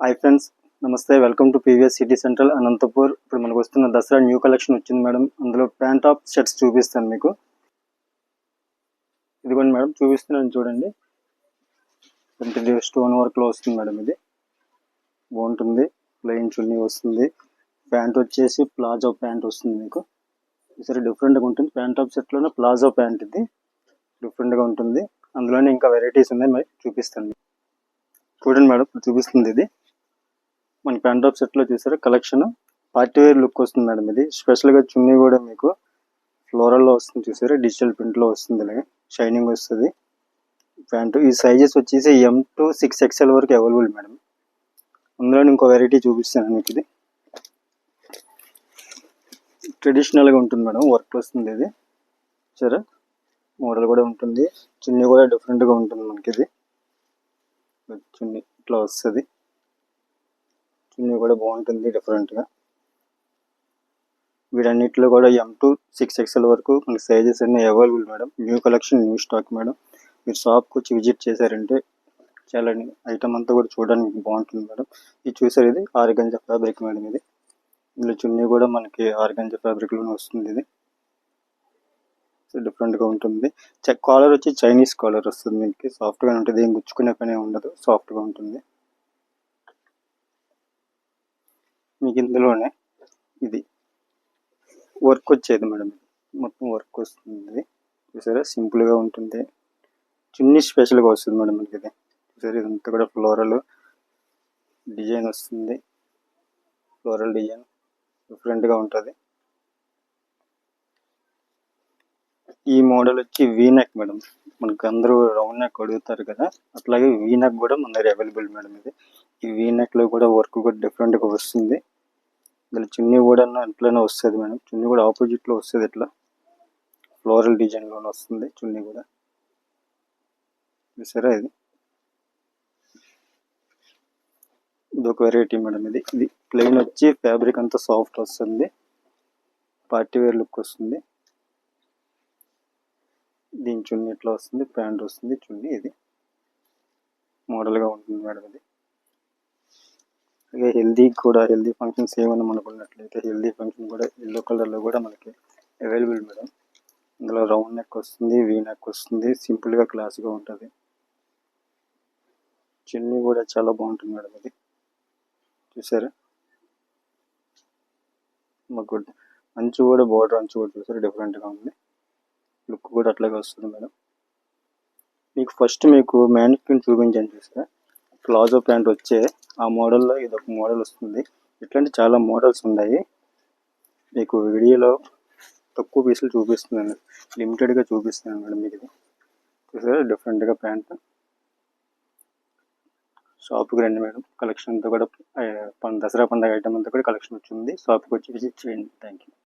Hi friends, నమస్తే. Welcome to PVS city central Anantapur. ఇప్పుడు మనకు వస్తున్న దసరా న్యూ కలెక్షన్ వచ్చింది మేడం. అందులో ప్యాంట్ టాప్ షర్ట్స్ చూపిస్తాను మీకు. ఇదిగోండి మేడం, చూపిస్తున్నాను చూడండి. స్టోన్ వర్క్లో వస్తుంది మేడం. ఇది బాగుంటుంది. ప్లెయిన్ చున్నీ వస్తుంది. ప్యాంట్ వచ్చేసి ప్లాజో ప్యాంట్ వస్తుంది మీకు. సరే, డిఫరెంట్గా ఉంటుంది. ప్యాంట్ టాప్ షర్ట్లోనే ప్లాజో ప్యాంట్ ఇది డిఫరెంట్గా ఉంటుంది. అందులోనే ఇంకా వెరైటీస్ ఉన్నాయి, మరి చూపిస్తాను. చూడండి మేడం, చూపిస్తుంది ఇది. మన ప్యాంట్ టాప్ సెట్లో చూసారా కలెక్షన్. పార్టీ వేర్ లుక్ వస్తుంది మేడం. ఇది స్పెషల్గా చున్నీ కూడా మీకు ఫ్లోరల్లో వస్తుంది. చూసారా, డిజిటల్ ప్రింట్లో వస్తుంది. ఇలాగే షైనింగ్ వస్తుంది ప్యాంటు. ఈ సైజెస్ వచ్చేసి M to 6XL వరకు అవైలబుల్ మేడం. అందులో ఇంకో వెరైటీ చూపిస్తాను మీకు. ఇది ట్రెడిషనల్గా ఉంటుంది మేడం. వర్క్ వస్తుంది ఇది. సరే, మోడల్ కూడా ఉంటుంది. చున్నీ కూడా డిఫరెంట్గా ఉంటుంది మనకి. ఇది చున్నీ ఇట్లా వస్తుంది. చున్నీ కూడా బాగుంటుంది డిఫరెంట్గా. వీటన్నిటిలో కూడా M to 6XL వరకు మనకి సైజెస్ అన్నీ available madam. New collection, new stock madam. మీరు షాప్కి వచ్చి విజిట్ చేశారంటే చాలా ఐటమ్ అంతా కూడా చూడడానికి బాగుంటుంది మేడం. ఇది చూసారు, ఇది ఆర్గంజా ఫ్యాబ్రిక్ మేడం. ఇది ఇందులో చున్నీ కూడా మనకి ఆర్గంజా ఫ్యాబ్రిక్లోనే వస్తుంది. ఇది డిఫరెంట్గా ఉంటుంది. కాలర్ వచ్చి చైనీస్ కాలర్ వస్తుంది మీకు. సాఫ్ట్గా ఉంటుంది, ఏం గుచ్చుకునే పని ఉండదు, సాఫ్ట్గా ఉంటుంది మీకు. ఇందులోనే ఇది వర్క్ వచ్చేది మేడం. మొత్తం వర్క్ వస్తుంది. చూసారా, సింపుల్గా ఉంటుంది. చున్నీ స్పెషల్గా వస్తుంది మేడం మనకి. ఇది చూసారా, ఇదంతా కూడా ఫ్లోరల్ డిజైన్ వస్తుంది. ఫ్లోరల్ డిజైన్ డిఫరెంట్గా ఉంటుంది. ఈ మోడల్ వచ్చి వీనెక్ మేడం. మనకు అందరూ రౌండ్ నెక్ అడుగుతారు కదా, అట్లాగే వీనెక్ కూడా మన దగ్గర అవైలబుల్ మేడం. ఇది ఈ వీనెక్లో కూడా వర్క్ కూడా డిఫరెంట్గా వస్తుంది. ఇందులో చున్నీ కూడా అట్లనే వస్తుంది మేడం. చున్నీ కూడా ఆపోజిట్లో వస్తుంది. ఇట్లా ఫ్లోరల్ డిజైన్లోనే వస్తుంది చున్నీ కూడా. చూసారా, ఇది ఒక వెరైటీ మేడం. ఇది ప్లెయిన్ వచ్చి ఫ్యాబ్రిక్ అంతా సాఫ్ట్ వస్తుంది. పార్టీ వేర్ లుక్ వస్తుంది. దీని చున్నీ ఇట్లా వస్తుంది, ప్యాంట్ వస్తుంది, చున్నీ ఇది మోడల్గా ఉంటుంది మేడం. ఇది అలాగే హెల్దీ ఫంక్షన్స్ ఏమైనా మనకు ఉన్నట్లయితే హెల్దీ ఫంక్షన్ కూడా ఎల్లో కలర్లో కూడా మనకి అవైలబుల్ మేడం. ఇందులో రౌండ్ నెక్ వస్తుంది, వీ నెక్ వస్తుంది. సింపుల్గా క్లాస్గా ఉంటుంది. చున్నీ కూడా చాలా బాగుంటుంది మేడం. ఇది చూసారా, మాకు అంచు కూడా బోర్డర్ అంచు కూడా చూసారా డిఫరెంట్గా ఉంది. లుక్ కూడా అట్లాగే వస్తుంది మేడం. మీకు ఫస్ట్ మ్యానిక్యూన్ చూపించాను చూసారా, ప్లాజో ప్యాంట్ వచ్చే ఆ మోడల్లో ఇదొక మోడల్ వస్తుంది. ఇట్లాంటి చాలా మోడల్స్ ఉన్నాయి. మీకు వీడియోలో తక్కువ పీసులు చూపిస్తున్నాను, లిమిటెడ్గా చూపిస్తున్నాను మేడం. మీకు ఇది చూసారా, డిఫరెంట్గా ప్యాంట్. షాప్కి రండి మేడం. కలెక్షన్ అంతా కూడా దసరా పండుగ ఐటమ్ అంతా కూడా కలెక్షన్ వచ్చింది. షాప్కి వచ్చి విజిట్ చేయండి. Thank you.